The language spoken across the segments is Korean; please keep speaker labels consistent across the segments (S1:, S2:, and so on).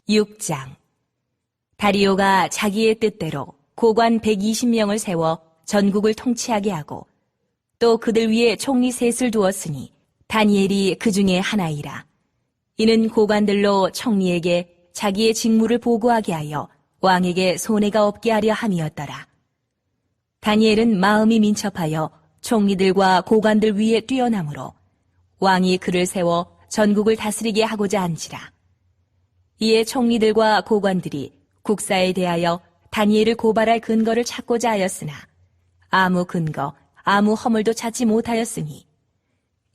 S1: 6장. 다리오가 자기의 뜻대로 고관 120명을 세워 전국을 통치하게 하고 또 그들 위에 총리 셋을 두었으니 다니엘이 그 중에 하나이라. 이는 고관들로 총리에게 자기의 직무를 보고하게 하여 왕에게 손해가 없게 하려 함이었더라. 다니엘은 마음이 민첩하여 총리들과 고관들 위에 뛰어나므로 왕이 그를 세워 전국을 다스리게 하고자 한지라. 이에 총리들과 고관들이 국사에 대하여 다니엘을 고발할 근거를 찾고자 하였으나 아무 근거, 아무 허물도 찾지 못하였으니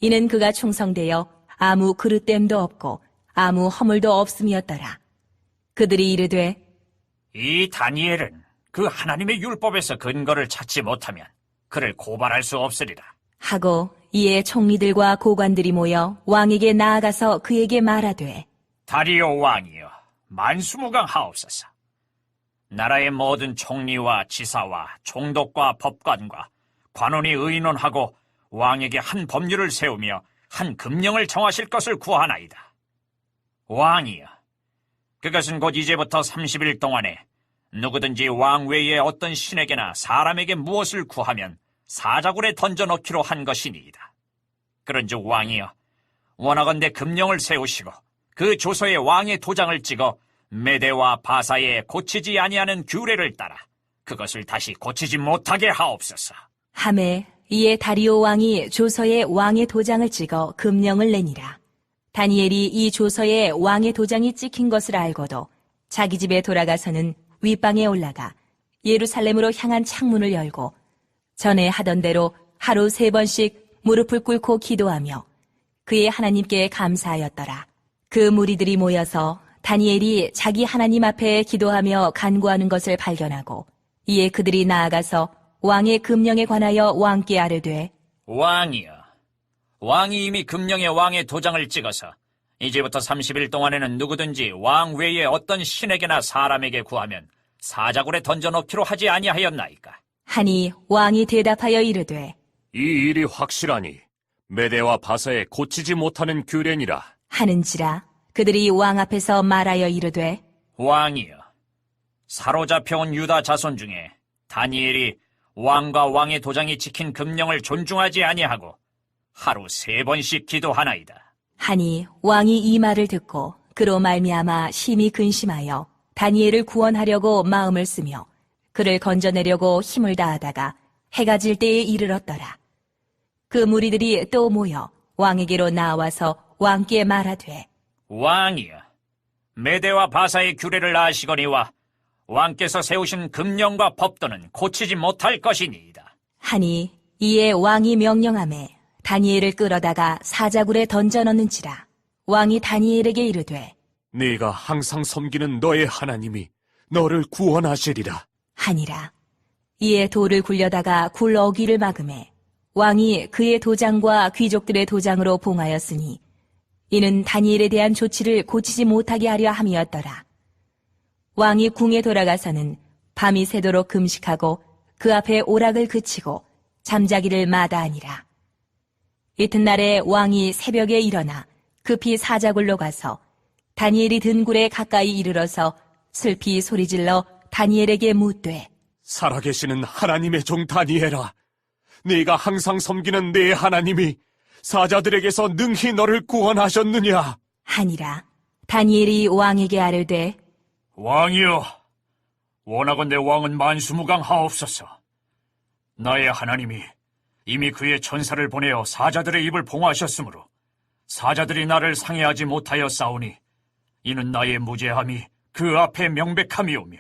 S1: 이는 그가 충성되어 아무 그릇됨도 없고 아무 허물도 없음이었더라. 그들이 이르되
S2: 이 다니엘은 그 하나님의 율법에서 근거를 찾지 못하면 그를 고발할 수 없으리라.
S1: 하고 이에 총리들과 고관들이 모여 왕에게 나아가서 그에게 말하되
S2: 다리오 왕이여, 만수무강하옵소서. 나라의 모든 총리와 지사와 총독과 법관과 관원이 의논하고 왕에게 한 법률을 세우며 한 금령을 정하실 것을 구하나이다. 왕이여, 그것은 곧 이제부터 30일 동안에 누구든지 왕 외에 어떤 신에게나 사람에게 무엇을 구하면 사자굴에 던져넣기로 한 것이니이다. 그런즉 왕이여, 원하건대 금령을 세우시고 그 조서에 왕의 도장을 찍어 메대와 바사에 고치지 아니하는 규례를 따라 그것을 다시 고치지 못하게 하옵소서.
S1: 하매 이에 다리오 왕이 조서에 왕의 도장을 찍어 금령을 내니라. 다니엘이 이 조서에 왕의 도장이 찍힌 것을 알고도 자기 집에 돌아가서는 윗방에 올라가 예루살렘으로 향한 창문을 열고 전에 하던 대로 하루 3번씩 무릎을 꿇고 기도하며 그의 하나님께 감사하였더라. 그 무리들이 모여서 다니엘이 자기 하나님 앞에 기도하며 간구하는 것을 발견하고 이에 그들이 나아가서 왕의 금령에 관하여 왕께 아뢰되
S2: 왕이여, 왕이 이미 금령에 왕의 도장을 찍어서 이제부터 30일 동안에는 누구든지 왕 외에 어떤 신에게나 사람에게 구하면 사자굴에 던져넣기로 하지 아니하였나이까?
S1: 하니 왕이 대답하여 이르되
S3: 이 일이 확실하니 메대와 바사에 고치지 못하는 규례니라.
S1: 하는지라. 그들이 왕 앞에서 말하여 이르되
S2: 왕이여, 사로잡혀온 유다 자손 중에 다니엘이 왕과 왕의 도장이 찍힌 금령을 존중하지 아니하고 하루 3번씩 기도하나이다.
S1: 하니 왕이 이 말을 듣고 그로 말미암아 심히 근심하여 다니엘을 구원하려고 마음을 쓰며 그를 건져내려고 힘을 다하다가 해가 질 때에 이르렀더라. 그 무리들이 또 모여 왕에게로 나와서 왕께 말하되
S2: 왕이여, 메대와 바사의 규례를 아시거니와 왕께서 세우신 금령과 법도는 고치지 못할 것이니이다.
S1: 하니 이에 왕이 명령하매 다니엘을 끌어다가 사자굴에 던져넣는지라. 왕이 다니엘에게 이르되
S3: 네가 항상 섬기는 너의 하나님이 너를 구원하시리라.
S1: 하니라. 이에 돌을 굴려다가 굴 어귀를 막음에 왕이 그의 도장과 귀족들의 도장으로 봉하였으니 이는 다니엘에 대한 조치를 고치지 못하게 하려 함이었더라. 왕이 궁에 돌아가서는 밤이 새도록 금식하고 그 앞에 오락을 그치고 잠자기를 마다하니라. 이튿날에 왕이 새벽에 일어나 급히 사자굴로 가서 다니엘이 든 굴에 가까이 이르러서 슬피 소리질러 다니엘에게 묻되
S3: 살아계시는 하나님의 종 다니엘아, 네가 항상 섬기는 네 하나님이 사자들에게서 능히 너를 구원하셨느냐?
S1: 하니라. 다니엘이 왕에게 아뢰되
S2: 왕이여, 원하건대 왕은 만수무강하옵소서. 나의 하나님이 이미 그의 천사를 보내어 사자들의 입을 봉하셨으므로 사자들이 나를 상해하지 못하여 싸우니 이는 나의 무죄함이 그 앞에 명백함이오며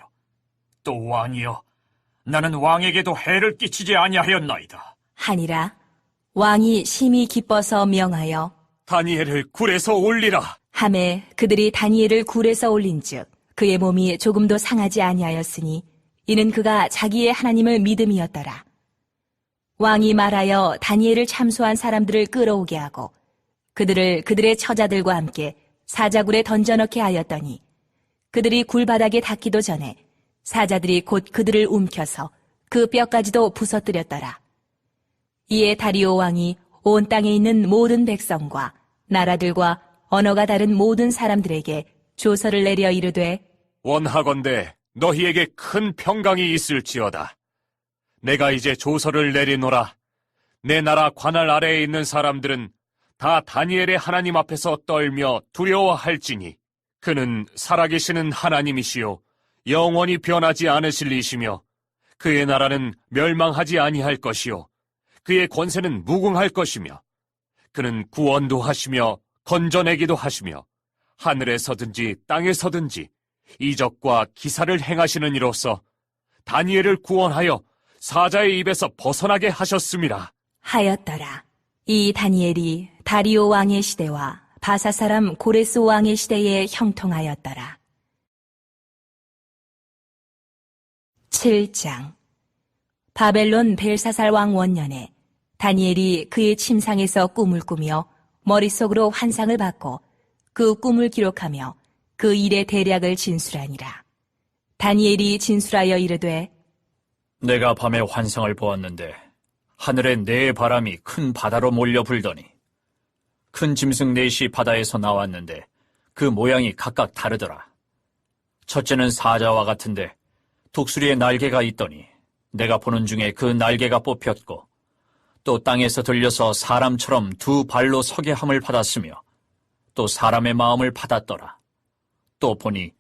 S2: 또 왕이여, 나는 왕에게도 해를 끼치지 아니하였나이다.
S1: 하니라. 왕이 심히 기뻐서 명하여
S3: 다니엘을 굴에서 올리라.
S1: 하매 그들이 다니엘을 굴에서 올린즉 그의 몸이 조금도 상하지 아니하였으니 이는 그가 자기의 하나님을 믿음이었더라. 왕이 말하여 다니엘을 참소한 사람들을 끌어오게 하고 그들을 그들의 처자들과 함께 사자굴에 던져넣게 하였더니 그들이 굴바닥에 닿기도 전에 사자들이 곧 그들을 움켜서 그 뼈까지도 부서뜨렸더라. 이에 다리오 왕이 온 땅에 있는 모든 백성과 나라들과 언어가 다른 모든 사람들에게 조서를 내려 이르되
S3: 원하건대 너희에게 큰 평강이 있을지어다. 내가 이제 조서를 내리노라. 내 나라 관할 아래에 있는 사람들은 다 다니엘의 하나님 앞에서 떨며 두려워할지니 그는 살아계시는 하나님이시요 영원히 변하지 않으실 이시며 그의 나라는 멸망하지 아니할 것이요 그의 권세는 무궁할 것이며 그는 구원도 하시며 건져내기도 하시며 하늘에서든지 땅에서든지 이적과 기사를 행하시는 이로써 다니엘을 구원하여 사자의 입에서 벗어나게 하셨음이라.
S1: 하였더라. 이 다니엘이 다리오 왕의 시대와 바사 사람 고레스 왕의 시대에 형통하였더라. 7장. 바벨론 벨사살 왕 원년에 다니엘이 그의 침상에서 꿈을 꾸며 머릿속으로 환상을 받고 그 꿈을 기록하며 그 일의 대략을 진술하니라. 다니엘이 진술하여 이르되
S2: 내가 밤에 환상을 보았는데 하늘에 네 바람이 큰 바다로 몰려 불더니 큰 짐승 넷이 바다에서 나왔는데 그 모양이 각각 다르더라. 첫째는 사자와 같은데 독수리의 날개가 있더니 내가 보는 중에 그 날개가 뽑혔고 또 땅에서 들려서 사람처럼 두 발로 서게 함을 받았으며 또 사람의 마음을 받았더라. 또 보니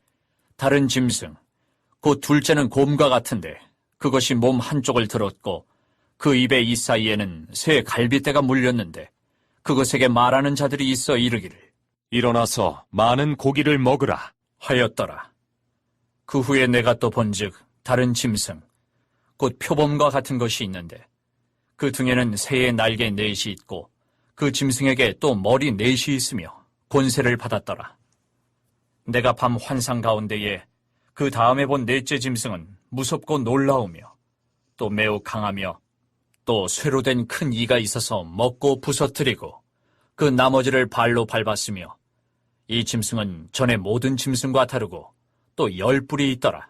S2: 다른 짐승 곧 둘째는 곰과 같은데 그것이 몸 한쪽을 들었고 그 입의 이 사이에는 새 갈빗대가 물렸는데 그것에게 말하는 자들이 있어 이르기를
S3: 일어나서 많은 고기를 먹으라.
S2: 하였더라. 그 후에 내가 또 본즉 다른 짐승 곧 표범과 같은 것이 있는데 그 등에는 새의 날개 넷이 있고 그 짐승에게 또 머리 넷이 있으며 권세를 받았더라. 내가 밤 환상 가운데에 그 다음에 본 넷째 짐승은 무섭고 놀라우며 또 매우 강하며 또 쇠로 된 큰 이가 있어서 먹고 부서뜨리고 그 나머지를 발로 밟았으며 이 짐승은 전에 모든 짐승과 다르고 또 10뿔이 있더라.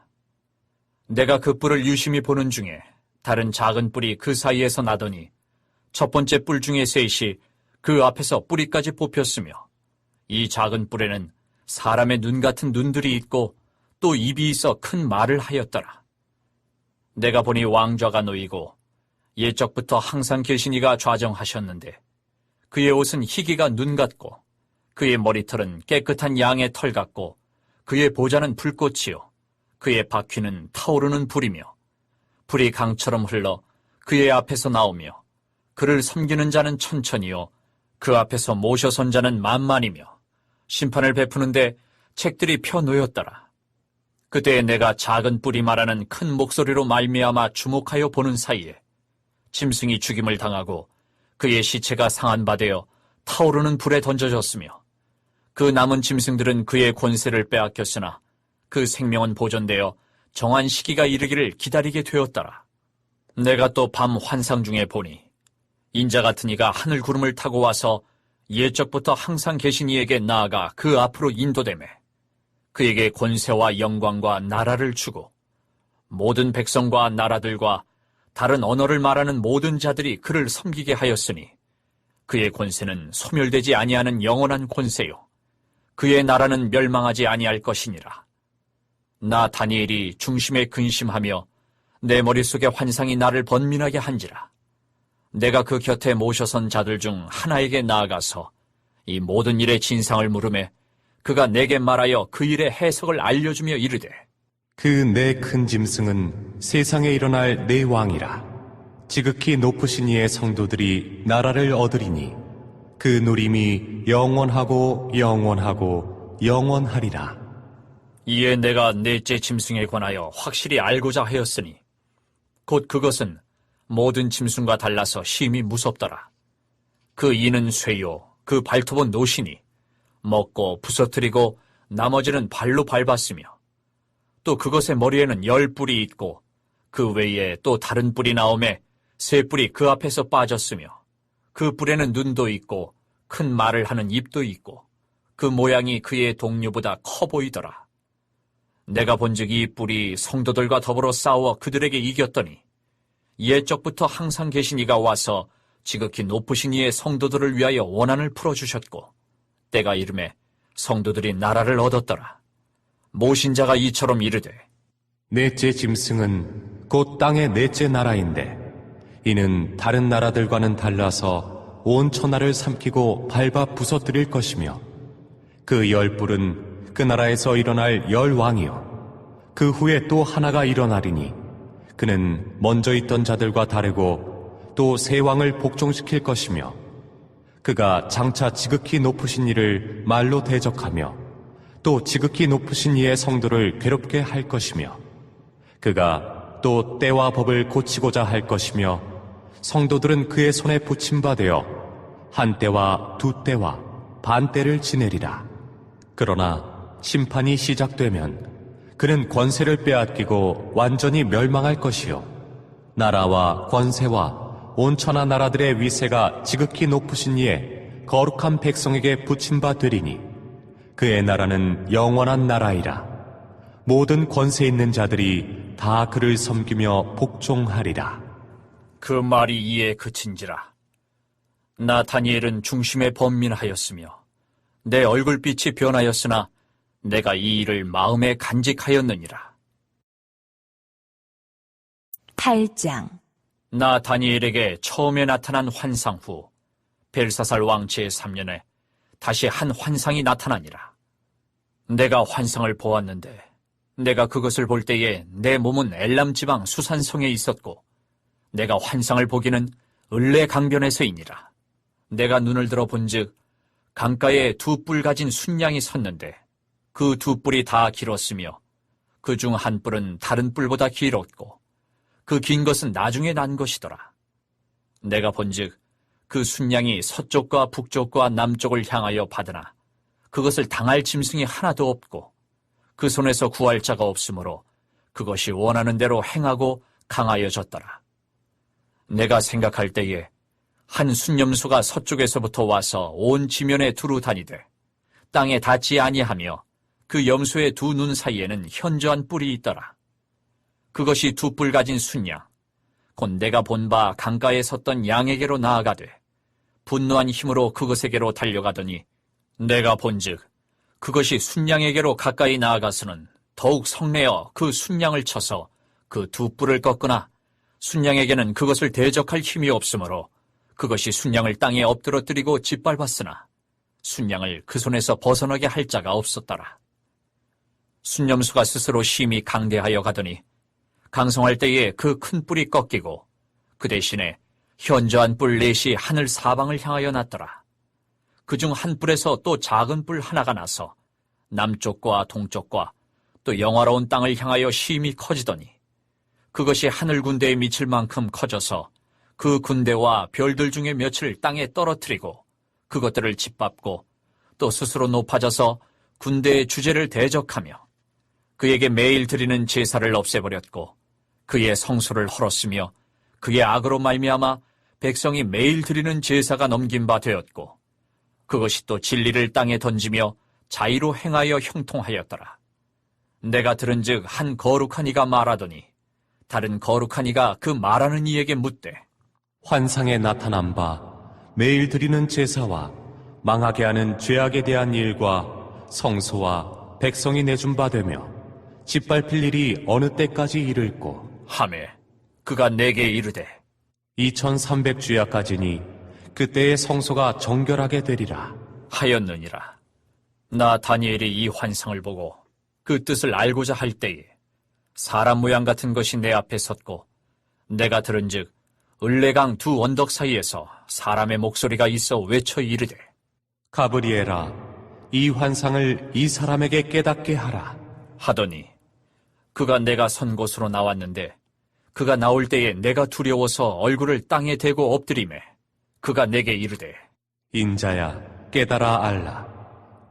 S2: 내가 그 뿔을 유심히 보는 중에 다른 작은 뿔이 그 사이에서 나더니 첫 번째 뿔 중에 셋이 그 앞에서 뿌리까지 뽑혔으며 이 작은 뿔에는 사람의 눈 같은 눈들이 있고 또 입이 있어 큰 말을 하였더라. 내가 보니 왕좌가 놓이고 옛적부터 항상 계신 이가 좌정하셨는데 그의 옷은 희기가 눈 같고 그의 머리털은 깨끗한 양의 털 같고 그의 보좌는 불꽃이요 그의 바퀴는 타오르는 불이며 불이 강처럼 흘러 그의 앞에서 나오며 그를 섬기는 자는 천천히요 그 앞에서 모셔선 자는 만만이며 심판을 베푸는데 책들이 펴놓였더라. 그때 내가 작은 뿔이 말하는 큰 목소리로 말미암아 주목하여 보는 사이에 짐승이 죽임을 당하고 그의 시체가 상한 바 되어 타오르는 불에 던져졌으며 그 남은 짐승들은 그의 권세를 빼앗겼으나 그 생명은 보존되어 정한 시기가 이르기를 기다리게 되었더라. 내가 또 밤 환상 중에 보니 인자 같은 이가 하늘 구름을 타고 와서 옛적부터 항상 계신 이에게 나아가 그 앞으로 인도되매 그에게 권세와 영광과 나라를 주고 모든 백성과 나라들과 다른 언어를 말하는 모든 자들이 그를 섬기게 하였으니 그의 권세는 소멸되지 아니하는 영원한 권세요 그의 나라는 멸망하지 아니할 것이니라. 나 다니엘이 중심에 근심하며 내 머릿속에 환상이 나를 번민하게 한지라. 내가 그 곁에 모셔선 자들 중 하나에게 나아가서 이 모든 일의 진상을 물으매 그가 내게 말하여 그 일의 해석을 알려주며 이르되
S4: 그 네 큰 짐승은 세상에 일어날 네 왕이라. 지극히 높으신 이의 성도들이 나라를 얻으리니 그 누림이 영원하고 영원하고 영원하리라.
S2: 이에 내가 넷째 짐승에 관하여 확실히 알고자 하였으니 곧 그것은 모든 짐승과 달라서 심히 무섭더라. 그 이는 쇠요 그 발톱은 노시니 먹고 부서뜨리고 나머지는 발로 밟았으며 또 그것의 머리에는 10뿔이 있고 그 외에 또 다른 뿔이 나오매 3뿔이 그 앞에서 빠졌으며 그 뿔에는 눈도 있고 큰 말을 하는 입도 있고 그 모양이 그의 동류보다 커 보이더라. 내가 본즉 이 뿔이 성도들과 더불어 싸워 그들에게 이겼더니 옛적부터 항상 계신 이가 와서 지극히 높으신 이의 성도들을 위하여 원한을 풀어주셨고 때가 이름에 성도들이 나라를 얻었더라. 모신자가 이처럼 이르되
S4: 넷째 짐승은 곧 땅의 넷째 나라인데 이는 다른 나라들과는 달라서 온 천하를 삼키고 밟아 부서뜨릴 것이며 그 열불은 그 나라에서 일어날 열왕이요 그 후에 또 하나가 일어나리니 그는 먼저 있던 자들과 다르고 또 새 왕을 복종시킬 것이며 그가 장차 지극히 높으신 이를 말로 대적하며 또 지극히 높으신 이의 성도를 괴롭게 할 것이며 그가 또 때와 법을 고치고자 할 것이며 성도들은 그의 손에 붙임 바 되어 한 때와 두 때와 반 때를 지내리라. 그러나 심판이 시작되면 그는 권세를 빼앗기고 완전히 멸망할 것이요 나라와 권세와 온 천하 나라들의 위세가 지극히 높으신 이의 거룩한 백성에게 붙임 바 되리니 그의 나라는 영원한 나라이라. 모든 권세 있는 자들이 다 그를 섬기며 복종하리라.
S2: 그 말이 이에 그친지라. 나 다니엘은 중심에 번민하였으며 내 얼굴빛이 변하였으나 내가 이 일을 마음에 간직하였느니라.
S1: 8장.
S2: 나 다니엘에게 처음에 나타난 환상 후 벨사살 왕 제3년에 다시 한 환상이 나타나니라. 내가 환상을 보았는데 내가 그것을 볼 때에 내 몸은 엘람 지방 수산성에 있었고 내가 환상을 보기는 을레 강변에서이니라. 내가 눈을 들어 본즉 강가에 두 뿔 가진 순양이 섰는데 그 두 뿔이 다 길었으며 그 중 한 뿔은 다른 뿔보다 길었고 그 긴 것은 나중에 난 것이더라. 내가 본즉 그 순양이 서쪽과 북쪽과 남쪽을 향하여 받으나 그것을 당할 짐승이 하나도 없고 그 손에서 구할 자가 없으므로 그것이 원하는 대로 행하고 강하여졌더라. 내가 생각할 때에 한 순념수가 서쪽에서부터 와서 온 지면에 두루 다니되 땅에 닿지 아니하며 그 염소의 두 눈 사이에는 현저한 뿔이 있더라. 그것이 두 뿔 가진 순양, 곧 내가 본 바 강가에 섰던 양에게로 나아가되 분노한 힘으로 그것에게로 달려가더니 내가 본즉 그것이 순양에게로 가까이 나아가서는 더욱 성내어 그 순양을 쳐서 그 두 뿔을 꺾으나 순양에게는 그것을 대적할 힘이 없으므로 그것이 순양을 땅에 엎드러뜨리고 짓밟았으나 순양을 그 손에서 벗어나게 할 자가 없었더라. 순념수가 스스로 심히 강대하여 가더니 강성할 때에 그 큰 뿔이 꺾이고 그 대신에 현저한 뿔 넷이 하늘 사방을 향하여 났더라. 그중 한 뿔에서 또 작은 뿔 하나가 나서 남쪽과 동쪽과 또 영화로운 땅을 향하여 심히 커지더니 그것이 하늘 군대에 미칠 만큼 커져서 그 군대와 별들 중에 며칠 땅에 떨어뜨리고 그것들을 짓밟고 또 스스로 높아져서 군대의 주제를 대적하며 그에게 매일 드리는 제사를 없애버렸고 그의 성소를 헐었으며 그의 악으로 말미암아 백성이 매일 드리는 제사가 넘긴 바 되었고 그것이 또 진리를 땅에 던지며 자의로 행하여 형통하였더라. 내가 들은즉 한 거룩한 이가 말하더니 다른 거룩한 이가 그 말하는 이에게 묻되
S4: 환상에 나타난 바 매일 드리는 제사와 망하게 하는 죄악에 대한 일과 성소와 백성이 내준 바 되며 짓밟힐 일이 어느 때까지 이를꼬
S2: 하매 그가 내게 이르되
S4: 2300주야까지니 그때의 성소가 정결하게 되리라
S2: 하였느니라. 나 다니엘이 이 환상을 보고 그 뜻을 알고자 할 때에 사람 모양 같은 것이 내 앞에 섰고 내가 들은즉 을레강 두 언덕 사이에서 사람의 목소리가 있어 외쳐 이르되
S4: 가브리엘아 이 환상을 이 사람에게 깨닫게 하라
S2: 하더니 그가 내가 선 곳으로 나왔는데 그가 나올 때에 내가 두려워서 얼굴을 땅에 대고 엎드리매 그가 내게 이르되
S4: 인자야 깨달아 알라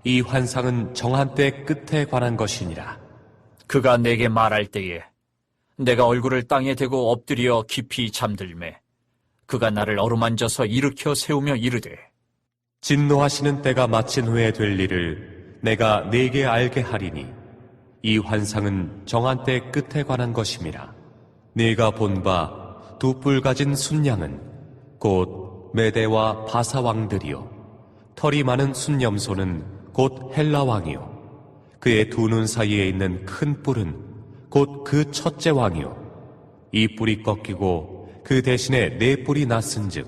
S4: 이 환상은 정한 때 끝에 관한 것이니라
S2: 그가 내게 말할 때에 내가 얼굴을 땅에 대고 엎드려 깊이 잠들매 그가 나를 어루만져서 일으켜 세우며 이르되
S4: 진노하시는 때가 마친 후에 될 일을 내가 네게 알게 하리니 이 환상은 정한 때 끝에 관한 것임이라 네가 본 바 두 뿔 가진 순양은 곧 메대와 바사 왕들이요 털이 많은 순염소는 곧 헬라 왕이요 그의 두 눈 사이에 있는 큰 뿔은 곧 그 첫째 왕이요 이 뿔이 꺾이고 그 대신에 네 뿔이 났은즉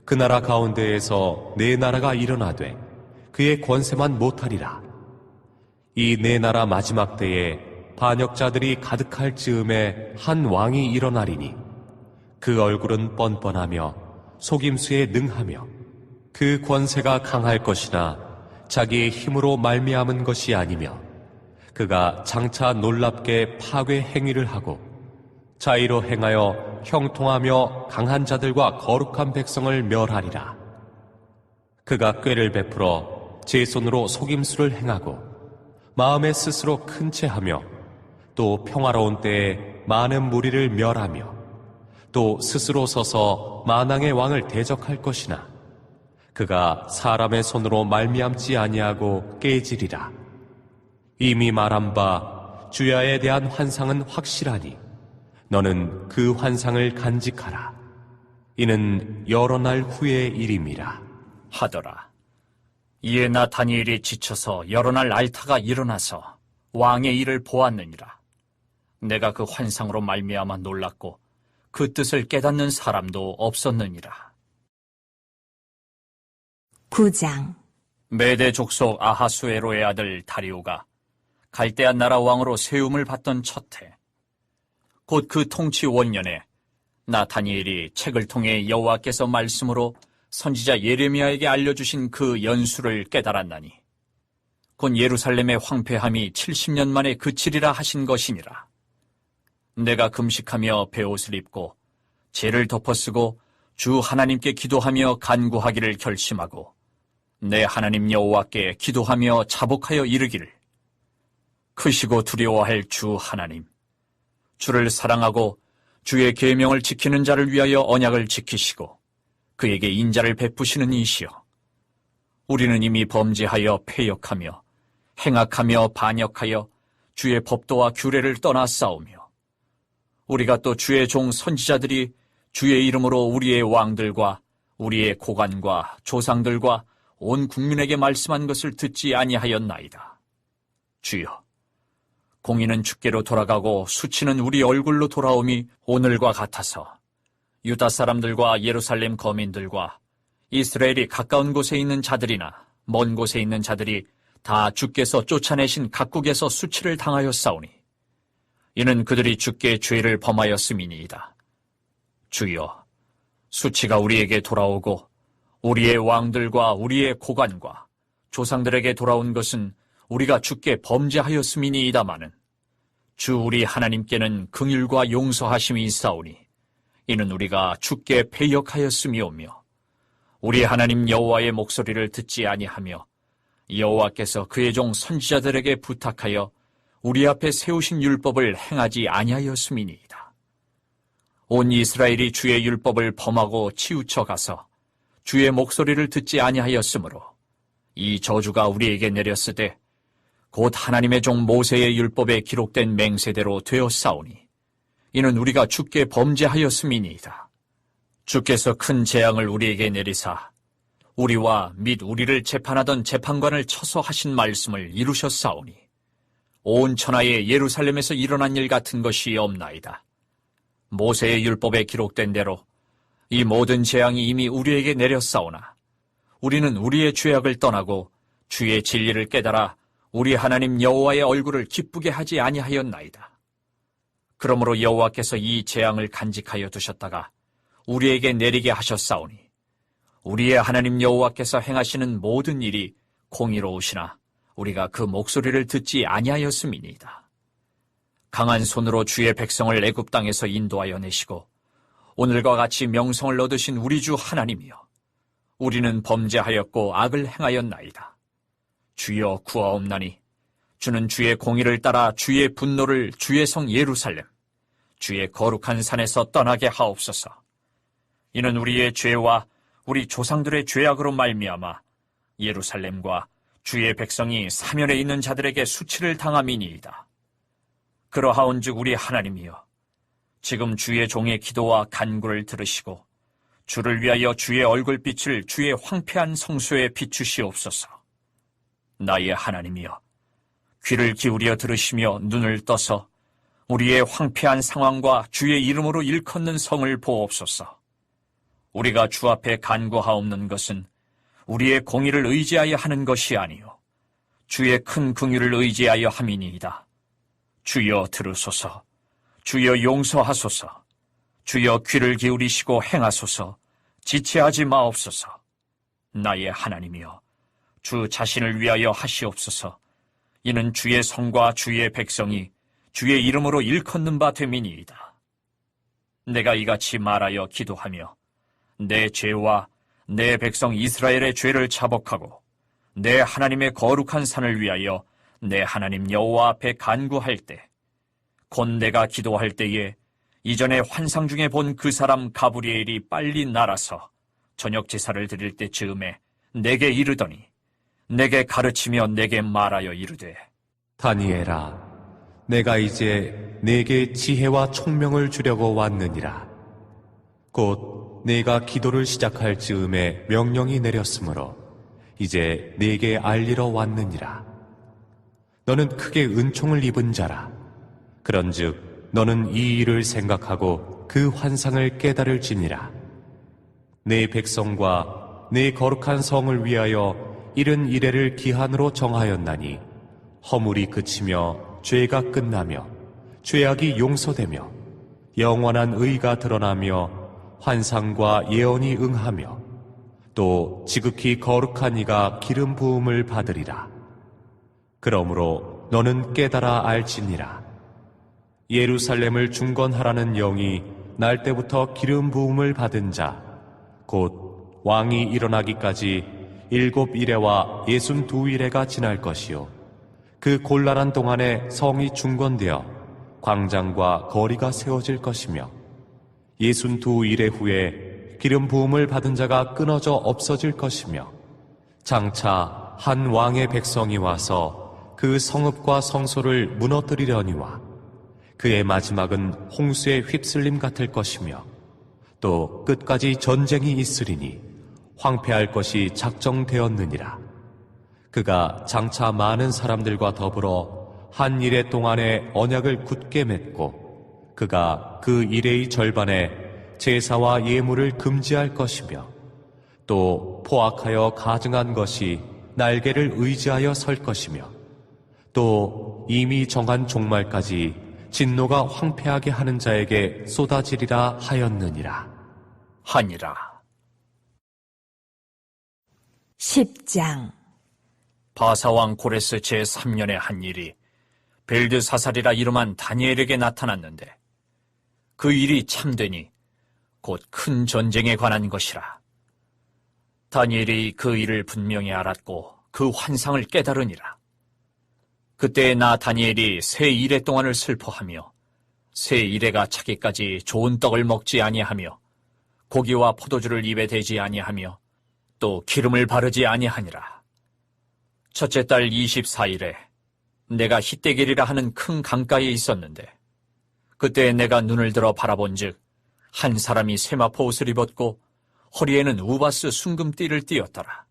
S4: 그 나라 가운데에서 네 나라가 일어나되 그의 권세만 못하리라. 이 네 나라 마지막 때에 반역자들이 가득할 즈음에 한 왕이 일어나리니 그 얼굴은 뻔뻔하며 속임수에 능하며 그 권세가 강할 것이나 자기의 힘으로 말미암은 것이 아니며 그가 장차 놀랍게 파괴 행위를 하고 자의로 행하여 형통하며 강한 자들과 거룩한 백성을 멸하리라. 그가 꾀를 베풀어 제 손으로 속임수를 행하고 마음에 스스로 큰 채하며 또 평화로운 때에 많은 무리를 멸하며 또 스스로 서서 만왕의 왕을 대적할 것이나 그가 사람의 손으로 말미암지 아니하고 깨지리라. 이미 말한 바 주야에 대한 환상은 확실하니 너는 그 환상을 간직하라. 이는 여러 날 후의 일임이라.
S2: 하더라. 이에 나 다니엘이 지쳐서 여러 날 앓다가 일어나서 왕의 일을 보았느니라. 내가 그 환상으로 말미암아 놀랐고 그 뜻을 깨닫는 사람도 없었느니라.
S1: 9장.
S2: 메대 족속 아하수에로의 아들 다리오가 갈대아 나라 왕으로 세움을 받던 첫해, 곧 그 통치 원년에 나 다니엘이 책을 통해 여호와께서 말씀으로 선지자 예레미야에게 알려주신 그 연수를 깨달았나니 곧 예루살렘의 황폐함이 70년 만에 그치리라 하신 것이니라. 내가 금식하며 베옷을 입고 죄를 덮어쓰고 주 하나님께 기도하며 간구하기를 결심하고 내 하나님 여호와께 기도하며 자복하여 이르기를, 크시고 두려워할 주 하나님, 주를 사랑하고 주의 계명을 지키는 자를 위하여 언약을 지키시고 그에게 인자를 베푸시는 이시여, 우리는 이미 범죄하여 패역하며 행악하며 반역하여 주의 법도와 규례를 떠나 싸우며 우리가 또 주의 종 선지자들이 주의 이름으로 우리의 왕들과 우리의 고관과 조상들과 온 국민에게 말씀한 것을 듣지 아니하였나이다. 주여, 공의는 주께로 돌아가고 수치는 우리 얼굴로 돌아옴이 오늘과 같아서 유다 사람들과 예루살렘 거민들과 이스라엘이 가까운 곳에 있는 자들이나 먼 곳에 있는 자들이 다 주께서 쫓아내신 각국에서 수치를 당하였사오니 이는 그들이 주께 죄를 범하였음이니이다. 주여, 수치가 우리에게 돌아오고 우리의 왕들과 우리의 고관과 조상들에게 돌아온 것은 우리가 주께 범죄하였음이니이다마는 주 우리 하나님께는 긍휼과 용서하심이 있사오니 이는 우리가 주께 패역하였음이오며 우리 하나님 여호와의 목소리를 듣지 아니하며 여호와께서 그의 종 선지자들에게 부탁하여 우리 앞에 세우신 율법을 행하지 아니하였음이니이다. 온 이스라엘이 주의 율법을 범하고 치우쳐 가서 주의 목소리를 듣지 아니하였으므로 이 저주가 우리에게 내렸으되 곧 하나님의 종 모세의 율법에 기록된 맹세대로 되었사오니 이는 우리가 주께 범죄하였음이니이다. 주께서 큰 재앙을 우리에게 내리사 우리와 및 우리를 재판하던 재판관을 쳐서 하신 말씀을 이루셨사오니 온 천하에 예루살렘에서 일어난 일 같은 것이 없나이다. 모세의 율법에 기록된 대로 이 모든 재앙이 이미 우리에게 내렸사오나 우리는 우리의 죄악을 떠나고 주의 진리를 깨달아 우리 하나님 여호와의 얼굴을 기쁘게 하지 아니하였나이다. 그러므로 여호와께서 이 재앙을 간직하여 두셨다가 우리에게 내리게 하셨사오니 우리의 하나님 여호와께서 행하시는 모든 일이 공의로우시나 우리가 그 목소리를 듣지 아니하였음이니이다. 강한 손으로 주의 백성을 애굽 땅에서 인도하여 내시고 오늘과 같이 명성을 얻으신 우리 주 하나님이여, 우리는 범죄하였고 악을 행하였나이다. 주여 구하옵나니 주는 주의 공의를 따라 주의 분노를 주의 성 예루살렘 주의 거룩한 산에서 떠나게 하옵소서. 이는 우리의 죄와 우리 조상들의 죄악으로 말미암아 예루살렘과 주의 백성이 사면에 있는 자들에게 수치를 당함이니이다. 그러하온즉 우리 하나님이여, 지금 주의 종의 기도와 간구를 들으시고 주를 위하여 주의 얼굴빛을 주의 황폐한 성소에 비추시옵소서. 나의 하나님이여, 귀를 기울여 들으시며 눈을 떠서 우리의 황폐한 상황과 주의 이름으로 일컫는 성을 보옵소서. 우리가 주 앞에 간구하옵는 것은 우리의 공의를 의지하여 하는 것이 아니요 주의 큰 긍휼을 의지하여 함이니이다. 주여 들으소서. 주여 용서하소서. 주여 귀를 기울이시고 행하소서. 지체하지 마옵소서. 나의 하나님이여, 주 자신을 위하여 하시옵소서. 이는 주의 성과 주의 백성이 주의 이름으로 일컫는 바 됨이니이다. 내가 이같이 말하여 기도하며 내 죄와 내 백성 이스라엘의 죄를 자복하고 내 하나님의 거룩한 산을 위하여 내 하나님 여호와 앞에 간구할 때, 곧 내가 기도할 때에 이전에 환상 중에 본 그 사람 가브리엘이 빨리 날아서 저녁 제사를 드릴 때 즈음에 내게 이르더니 내게 가르치며 내게 말하여 이르되,
S4: 다니엘아, 내가 이제 네게 지혜와 총명을 주려고 왔느니라. 곧 네가 기도를 시작할 즈음에 명령이 내렸으므로 이제 네게 알리러 왔느니라. 너는 크게 은총을 입은 자라. 그런즉 너는 이 일을 생각하고 그 환상을 깨달을지니라. 내 백성과 내 거룩한 성을 위하여 이른 이래를 기한으로 정하였나니 허물이 그치며 죄가 끝나며 죄악이 용서되며 영원한 의가 드러나며 환상과 예언이 응하며 또 지극히 거룩한 이가 기름 부음을 받으리라. 그러므로 너는 깨달아 알지니라. 예루살렘을 중건하라는 영이 날 때부터 기름 부음을 받은 자, 곧 왕이 일어나기까지 7이레와 62이레가 지날 것이요 그 곤란한 동안에 성이 중건되어 광장과 거리가 세워질 것이며 62이레 후에 기름 부음을 받은 자가 끊어져 없어질 것이며 장차 한 왕의 백성이 와서 그 성읍과 성소를 무너뜨리려니와 그의 마지막은 홍수의 휩쓸림 같을 것이며 또 끝까지 전쟁이 있으리니 황폐할 것이 작정되었느니라. 그가 장차 많은 사람들과 더불어 한 이레 동안에 언약을 굳게 맺고 그가 그 이레의 절반에 제사와 예물을 금지할 것이며 또 포악하여 가증한 것이 날개를 의지하여 설 것이며 또 이미 정한 종말까지 진노가 황폐하게 하는 자에게 쏟아지리라 하였느니라.
S2: 하니라.
S1: 10장.
S2: 바사왕 고레스 제3년의 한 일이 벨드사살이라 이름한 다니엘에게 나타났는데 그 일이 참되니 곧 큰 전쟁에 관한 것이라. 다니엘이 그 일을 분명히 알았고 그 환상을 깨달으니라. 그때 나 다니엘이 새 이레 동안을 슬퍼하며 새 이레가 차기까지 좋은 떡을 먹지 아니하며 고기와 포도주를 입에 대지 아니하며 또 기름을 바르지 아니하니라. 첫째 달 24일에 내가 히데겔이라 하는 큰 강가에 있었는데 그때 내가 눈을 들어 바라본즉 한 사람이 세마포 옷을 입었고 허리에는 우바스 순금띠를 띠었더라.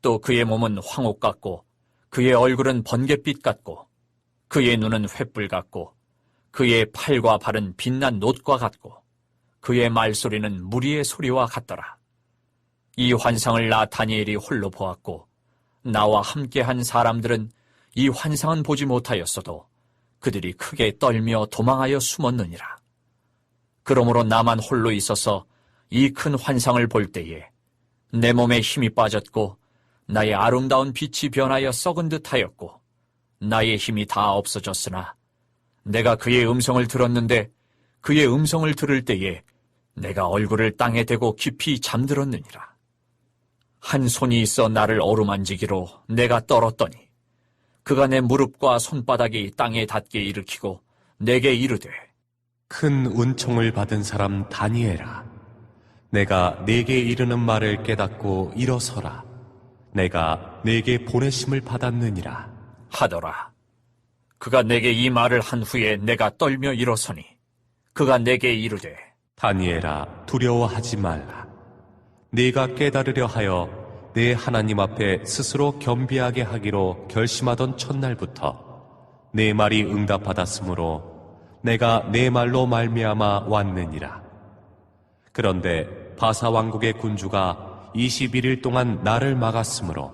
S2: 또 그의 몸은 황옥 같고 그의 얼굴은 번갯빛 같고 그의 눈은 횃불 같고 그의 팔과 발은 빛난 놋과 같고 그의 말소리는 무리의 소리와 같더라. 이 환상을 나 다니엘이 홀로 보았고 나와 함께한 사람들은 이 환상은 보지 못하였어도 그들이 크게 떨며 도망하여 숨었느니라. 그러므로 나만 홀로 있어서 이 큰 환상을 볼 때에 내 몸에 힘이 빠졌고 나의 아름다운 빛이 변하여 썩은 듯하였고 나의 힘이 다 없어졌으나 내가 그의 음성을 들었는데 그의 음성을 들을 때에 내가 얼굴을 땅에 대고 깊이 잠들었느니라. 한 손이 있어 나를 어루만지기로 내가 떨었더니 그가 내 무릎과 손바닥이 땅에 닿게 일으키고 내게 이르되,
S4: 큰 은총을 받은 사람 다니엘아, 내가 네게 이르는 말을 깨닫고 일어서라. 내가 네게 보내심을 받았느니라
S2: 하더라. 그가 내게 이 말을 한 후에 내가 떨며 일어서니 그가 내게 이르되,
S4: 다니엘아, 두려워하지 말라. 네가 깨달으려 하여 내 하나님 앞에 스스로 겸비하게 하기로 결심하던 첫날부터 내 말이 응답받았으므로 내가 내 말로 말미암아 왔느니라. 그런데 바사 왕국의 군주가 21일 동안 나를 막았으므로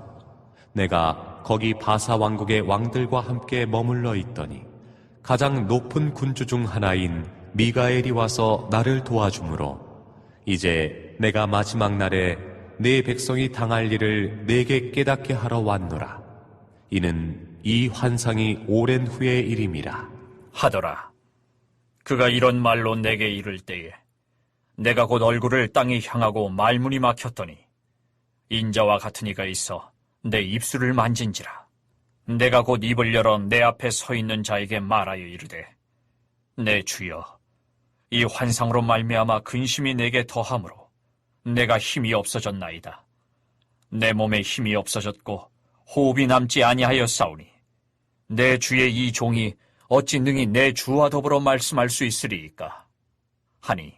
S4: 내가 거기 바사 왕국의 왕들과 함께 머물러 있더니 가장 높은 군주 중 하나인 미가엘이 와서 나를 도와주므로 이제 내가 마지막 날에 내 백성이 당할 일을 내게 깨닫게 하러 왔노라. 이는 이 환상이 오랜 후의 일임이라.
S2: 하더라. 그가 이런 말로 내게 이를 때에 내가 곧 얼굴을 땅에 향하고 말문이 막혔더니 인자와 같은 이가 있어 내 입술을 만진지라. 내가 곧 입을 열어 내 앞에 서 있는 자에게 말하여 이르되 내 주여 이 환상으로 말미암아 근심이 내게 더하므로 내가 힘이 없어졌나이다. 내 몸에 힘이 없어졌고 호흡이 남지 아니하였사오니 내 주의 이 종이 어찌 능히 내 주와 더불어 말씀할 수 있으리이까 하니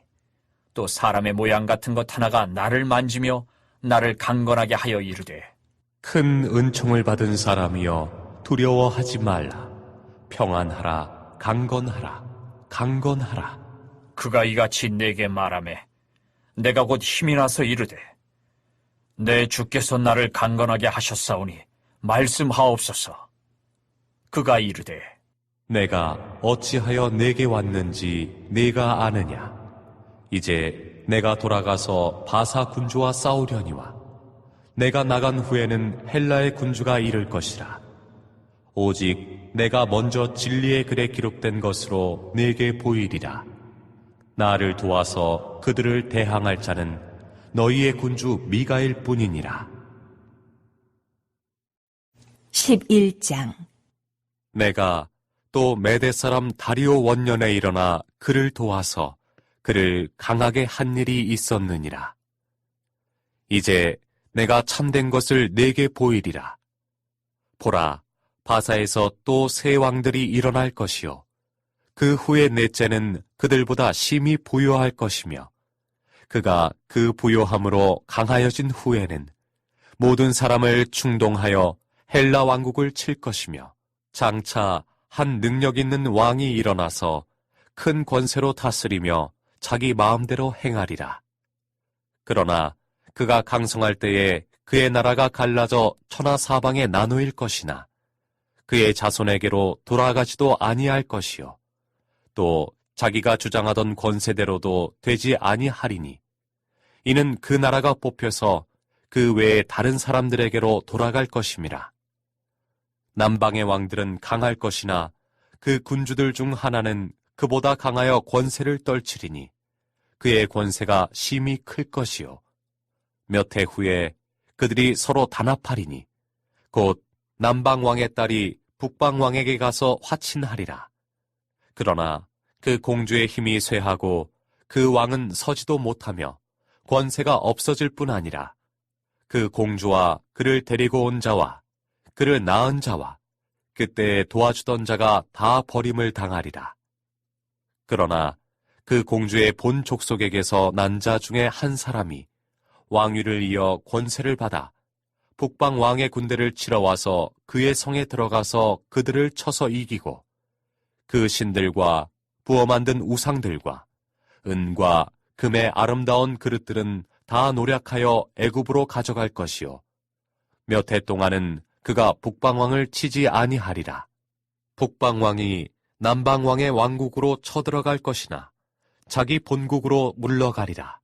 S2: 또 사람의 모양 같은 것 하나가 나를 만지며 나를 강건하게 하여 이르되
S4: 큰 은총을 받은 사람이여 두려워하지 말라. 평안하라. 강건하라. 강건하라.
S2: 그가 이같이 내게 말하매 내가 곧 힘이 나서 이르되 내 주께서 나를 강건하게 하셨사오니 말씀하옵소서. 그가 이르되
S4: 내가 어찌하여 내게 왔는지 네가 아느냐. 이제 내가 돌아가서 바사 군주와 싸우려니와 내가 나간 후에는 헬라의 군주가 이를 것이라. 오직 내가 먼저 진리의 글에 기록된 것으로 네게 보이리라. 나를 도와서 그들을 대항할 자는 너희의 군주 미가엘 뿐이니라.
S1: 11장.
S4: 내가 또 메대 사람 다리오 원년에 일어나 그를 도와서 그를 강하게 한 일이 있었느니라. 이제 내가 참된 것을 네게 보이리라. 보라, 바사에서 또 새 왕들이 일어날 것이요. 그 후에 넷째는 그들보다 심히 부요할 것이며 그가 그 부요함으로 강하여진 후에는 모든 사람을 충동하여 헬라 왕국을 칠 것이며 장차 한 능력 있는 왕이 일어나서 큰 권세로 다스리며 자기 마음대로 행하리라. 그러나 그가 강성할 때에 그의 나라가 갈라져 천하사방에 나누일 것이나 그의 자손에게로 돌아가지도 아니할 것이요. 또 자기가 주장하던 권세대로도 되지 아니하리니 이는 그 나라가 뽑혀서 그 외에 다른 사람들에게로 돌아갈 것임이라. 남방의 왕들은 강할 것이나 그 군주들 중 하나는 그보다 강하여 권세를 떨치리니 그의 권세가 심히 클 것이요. 몇 해 후에 그들이 서로 단합하리니 곧 남방왕의 딸이 북방왕에게 가서 화친하리라. 그러나 그 공주의 힘이 쇠하고 그 왕은 서지도 못하며 권세가 없어질 뿐 아니라 그 공주와 그를 데리고 온 자와 그를 낳은 자와 그때 도와주던 자가 다 버림을 당하리라. 그러나 그 공주의 본 족속에게서 난 자 중에 한 사람이 왕위를 이어 권세를 받아 북방 왕의 군대를 치러 와서 그의 성에 들어가서 그들을 쳐서 이기고 그 신들과 부어 만든 우상들과 은과 금의 아름다운 그릇들은 다 노략하여 애굽으로 가져갈 것이요. 몇 해 동안은 그가 북방왕을 치지 아니하리라. 북방왕이 남방왕의 왕국으로 쳐들어갈 것이나 자기 본국으로 물러가리라.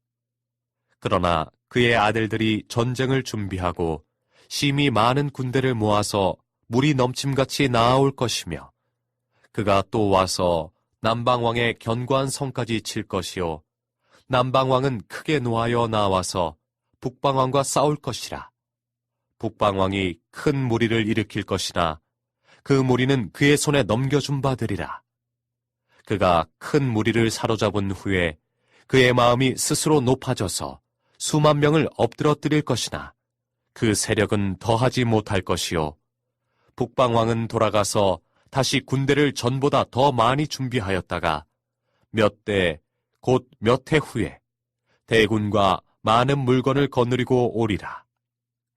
S4: 그러나 그의 아들들이 전쟁을 준비하고 심히 많은 군대를 모아서 물이 넘침같이 나아올 것이며 그가 또 와서 남방왕의 견고한 성까지 칠 것이요. 남방왕은 크게 노하여 나와서 북방왕과 싸울 것이라. 북방왕이 큰 무리를 일으킬 것이나 그 무리는 그의 손에 넘겨준 바되리라. 그가 큰 무리를 사로잡은 후에 그의 마음이 스스로 높아져서 수만 명을 엎드러뜨릴 것이나 그 세력은 더하지 못할 것이요. 북방왕은 돌아가서 다시 군대를 전보다 더 많이 준비하였다가 몇 대, 곧 몇 해 후에 대군과 많은 물건을 거느리고 오리라.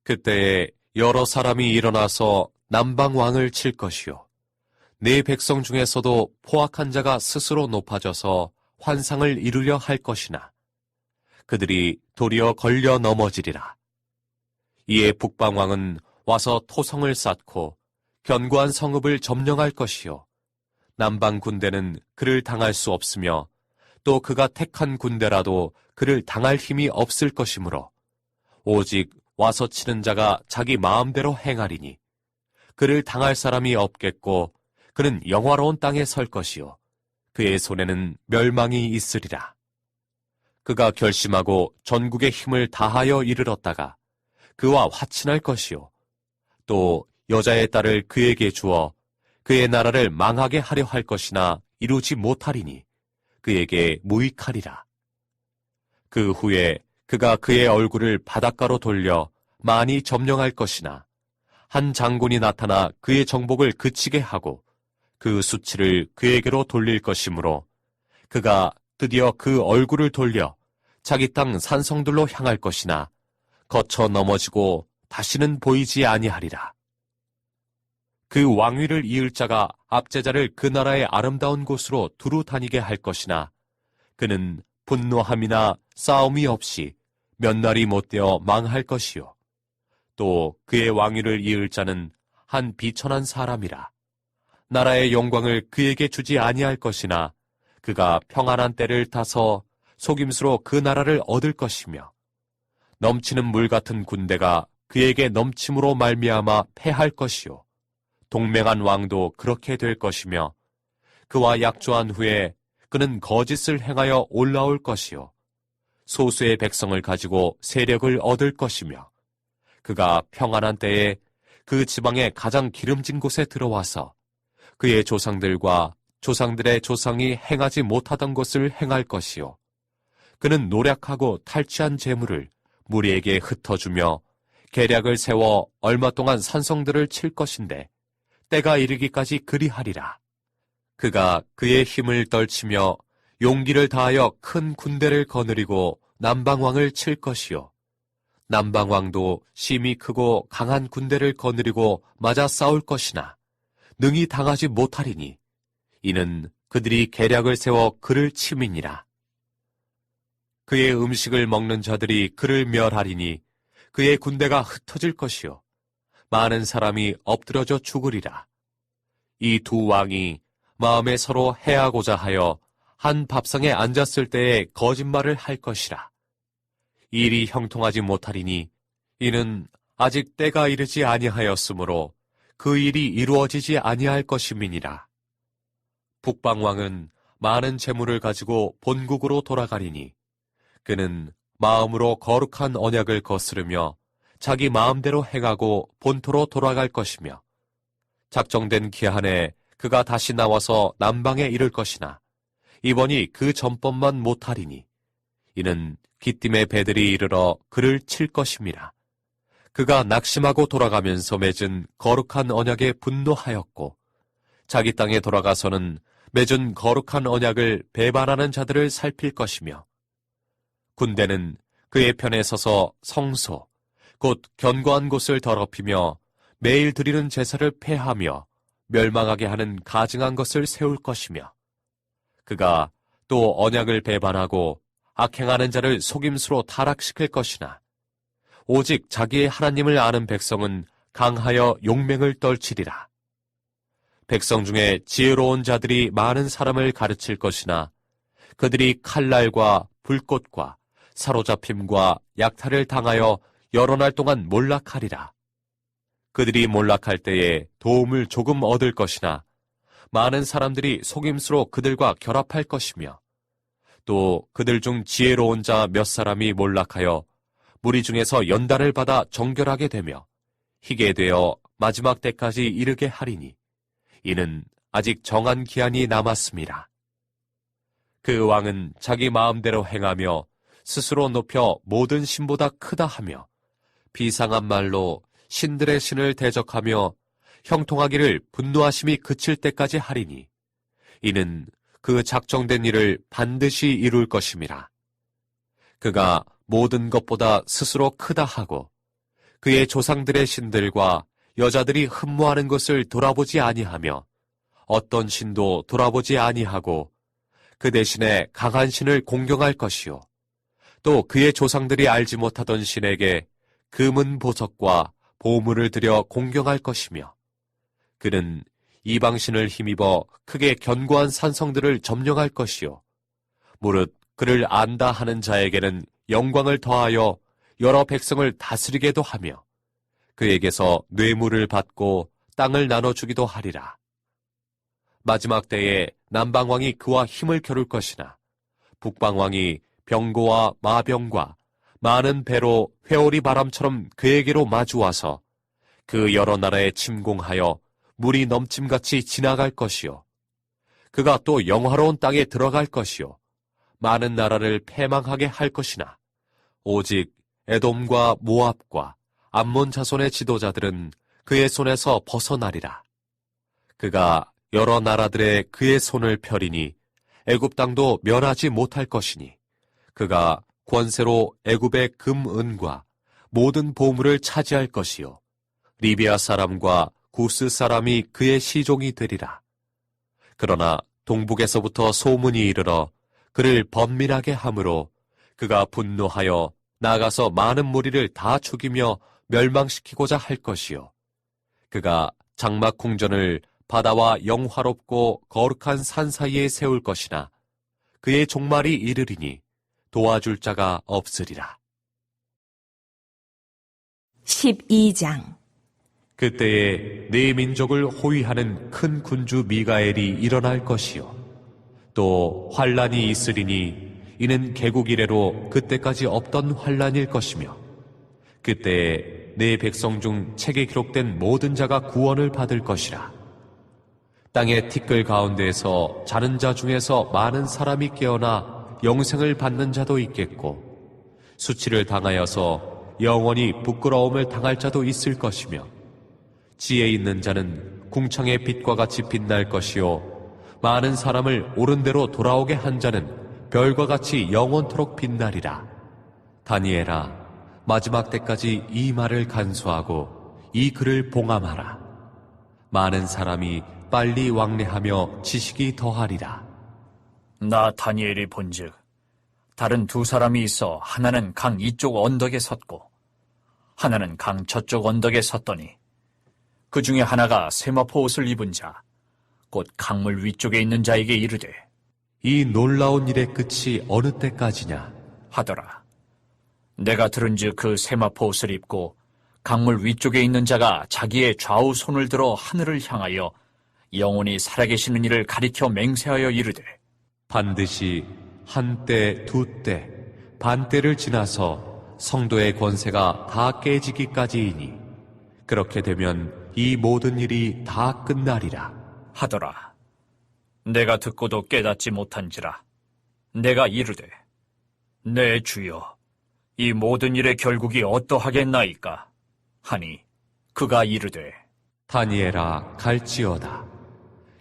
S4: 그때에 여러 사람이 일어나서 남방 왕을 칠 것이요. 네 백성 중에서도 포악한 자가 스스로 높아져서 환상을 이루려 할 것이나 그들이 도리어 걸려 넘어지리라. 이에 북방왕은 와서 토성을 쌓고 견고한 성읍을 점령할 것이요. 남방 군대는 그를 당할 수 없으며 또 그가 택한 군대라도 그를 당할 힘이 없을 것이므로 오직 와서 치는 자가 자기 마음대로 행하리니 그를 당할 사람이 없겠고 그는 영화로운 땅에 설 것이요. 그의 손에는 멸망이 있으리라. 그가 결심하고 전국의 힘을 다하여 이르렀다가 그와 화친할 것이요. 또 여자의 딸을 그에게 주어 그의 나라를 망하게 하려 할 것이나 이루지 못하리니 그에게 무익하리라. 그 후에 그가 그의 얼굴을 바닷가로 돌려 많이 점령할 것이나 한 장군이 나타나 그의 정복을 그치게 하고 그 수치를 그에게로 돌릴 것이므로 그가 드디어 그 얼굴을 돌려 자기 땅 산성들로 향할 것이나 거쳐 넘어지고 다시는 보이지 아니하리라. 그 왕위를 이을 자가 압제자를 그 나라의 아름다운 곳으로 두루 다니게 할 것이나 그는 분노함이나 싸움이 없이 몇 날이 못되어 망할 것이요. 또 그의 왕위를 이을 자는 한 비천한 사람이라. 나라의 영광을 그에게 주지 아니할 것이나 그가 평안한 때를 타서 속임수로 그 나라를 얻을 것이며 넘치는 물 같은 군대가 그에게 넘침으로 말미암아 패할 것이요. 동맹한 왕도 그렇게 될 것이며 그와 약조한 후에 그는 거짓을 행하여 올라올 것이요. 소수의 백성을 가지고 세력을 얻을 것이며 그가 평안한 때에 그 지방의 가장 기름진 곳에 들어와서 그의 조상들과 조상들의 조상이 행하지 못하던 것을 행할 것이요. 그는 노력하고 탈취한 재물을 무리에게 흩어주며 계략을 세워 얼마 동안 산성들을 칠 것인데 때가 이르기까지 그리하리라. 그가 그의 힘을 떨치며 용기를 다하여 큰 군대를 거느리고 남방왕을 칠 것이요. 남방왕도 심히 크고 강한 군대를 거느리고 맞아 싸울 것이나 능히 당하지 못하리니 이는 그들이 계략을 세워 그를 침이니라. 그의 음식을 먹는 자들이 그를 멸하리니 그의 군대가 흩어질 것이요. 많은 사람이 엎드러져 죽으리라. 이 두 왕이 마음에 서로 해하고자 하여 한 밥상에 앉았을 때에 거짓말을 할 것이라. 일이 형통하지 못하리니 이는 아직 때가 이르지 아니하였으므로 그 일이 이루어지지 아니할 것임이니라. 북방왕은 많은 재물을 가지고 본국으로 돌아가리니 그는 마음으로 거룩한 언약을 거스르며 자기 마음대로 행하고 본토로 돌아갈 것이며 작정된 기한에 그가 다시 나와서 남방에 이를 것이나 이번이 그 전법만 못하리니 이는 기띔의 배들이 이르러 그를 칠 것임이라. 그가 낙심하고 돌아가면서 맺은 거룩한 언약에 분노하였고 자기 땅에 돌아가서는 맺은 거룩한 언약을 배반하는 자들을 살필 것이며 군대는 그의 편에 서서 성소 곧 견고한 곳을 더럽히며 매일 드리는 제사를 폐하며 멸망하게 하는 가증한 것을 세울 것이며 그가 또 언약을 배반하고 악행하는 자를 속임수로 타락시킬 것이나 오직 자기의 하나님을 아는 백성은 강하여 용맹을 떨치리라. 백성 중에 지혜로운 자들이 많은 사람을 가르칠 것이나 그들이 칼날과 불꽃과 사로잡힘과 약탈을 당하여 여러 날 동안 몰락하리라. 그들이 몰락할 때에 도움을 조금 얻을 것이나 많은 사람들이 속임수로 그들과 결합할 것이며 또 그들 중 지혜로운 자 몇 사람이 몰락하여 무리 중에서 연단을 받아 정결하게 되며 희게 되어 마지막 때까지 이르게 하리니 이는 아직 정한 기한이 남았습니다. 그 왕은 자기 마음대로 행하며 스스로 높여 모든 신보다 크다 하며 비상한 말로 신들의 신을 대적하며 형통하기를 분노하심이 그칠 때까지 하리니 이는 그 작정된 일을 반드시 이룰 것임이라. 그가 모든 것보다 스스로 크다 하고 그의 조상들의 신들과 여자들이 흠모하는 것을 돌아보지 아니하며 어떤 신도 돌아보지 아니하고 그 대신에 강한 신을 공경할 것이요. 또 그의 조상들이 알지 못하던 신에게 금은 보석과 보물을 들여 공경할 것이며 그는 이방신을 힘입어 크게 견고한 산성들을 점령할 것이요. 무릇 그를 안다 하는 자에게는 영광을 더하여 여러 백성을 다스리게도 하며 그에게서 뇌물을 받고 땅을 나눠주기도 하리라. 마지막 때에 남방왕이 그와 힘을 겨룰 것이나 북방왕이 병고와 마병과 많은 배로 회오리 바람처럼 그에게로 마주와서 그 여러 나라에 침공하여 물이 넘침같이 지나갈 것이요. 그가 또 영화로운 땅에 들어갈 것이요. 많은 나라를 패망하게 할 것이나 오직 에돔과 모압과 암몬 자손의 지도자들은 그의 손에서 벗어나리라. 그가 여러 나라들의 그의 손을 펴리니 애굽 땅도 멸하지 못할 것이니 그가 권세로 애굽의 금, 은과 모든 보물을 차지할 것이요. 리비아 사람과 구스 사람이 그의 시종이 되리라. 그러나 동북에서부터 소문이 이르러 그를 번민하게 하므로 그가 분노하여 나가서 많은 무리를 다 죽이며 멸망시키고자 할 것이요. 그가 장막 궁전을 바다와 영화롭고 거룩한 산 사이에 세울 것이나 그의 종말이 이르리니 도와줄 자가 없으리라.
S1: 12장.
S4: 그때에 네 민족을 호위하는 큰 군주 미가엘이 일어날 것이요. 또 환란이 있으리니 이는 개국 이래로 그때까지 없던 환란일 것이며 그때에 네 백성 중 책에 기록된 모든 자가 구원을 받을 것이라. 땅의 티끌 가운데에서 자는 자 중에서 많은 사람이 깨어나 영생을 받는 자도 있겠고 수치를 당하여서 영원히 부끄러움을 당할 자도 있을 것이며 지혜 있는 자는 궁창의 빛과 같이 빛날 것이요 많은 사람을 옳은 대로 돌아오게 한 자는 별과 같이 영원토록 빛나리라. 다니엘아, 마지막 때까지 이 말을 간수하고 이 글을 봉함하라. 많은 사람이 빨리 왕래하며 지식이 더하리라.
S2: 나 다니엘이 본즉 다른 두 사람이 있어 하나는 강 이쪽 언덕에 섰고 하나는 강 저쪽 언덕에 섰더니 그 중에 하나가 세마포 옷을 입은 자 곧 강물 위쪽에 있는 자에게 이르되
S4: 이 놀라운 일의 끝이 어느 때까지냐
S2: 하더라. 내가 들은즉 그 세마포 옷을 입고 강물 위쪽에 있는 자가 자기의 좌우 손을 들어 하늘을 향하여 영원히 살아계시는 이를 가리켜 맹세하여 이르되
S4: 반드시 한때, 두때, 반때를 지나서 성도의 권세가 다 깨지기까지이니 그렇게 되면 이 모든 일이 다 끝나리라.
S2: 하더라. 내가 듣고도 깨닫지 못한지라 내가 이르되 내 주여 이 모든 일의 결국이 어떠하겠나이까 하니 그가 이르되
S4: 다니엘아, 갈지어다.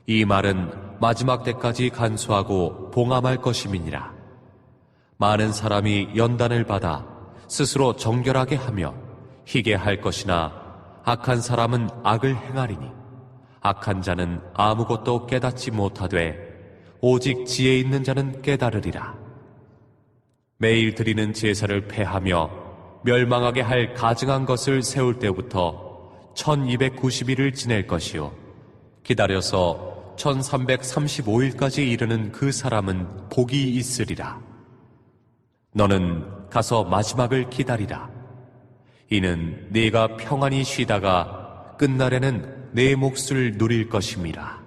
S4: 이 말은 마지막 때까지 간수하고 봉함할 것임이니라. 많은 사람이 연단을 받아 스스로 정결하게 하며 희게 할 것이나 악한 사람은 악을 행하리니 악한 자는 아무것도 깨닫지 못하되 오직 지혜 있는 자는 깨달으리라. 매일 드리는 제사를 폐하며 멸망하게 할 가증한 것을 세울 때부터 1290일을 지낼 것이요 기다려서 1335일까지 이르는 그 사람은 복이 있으리라. 너는 가서 마지막을 기다리라. 이는 네가 평안히 쉬다가 끝날에는 내 몫을 누릴 것임이라.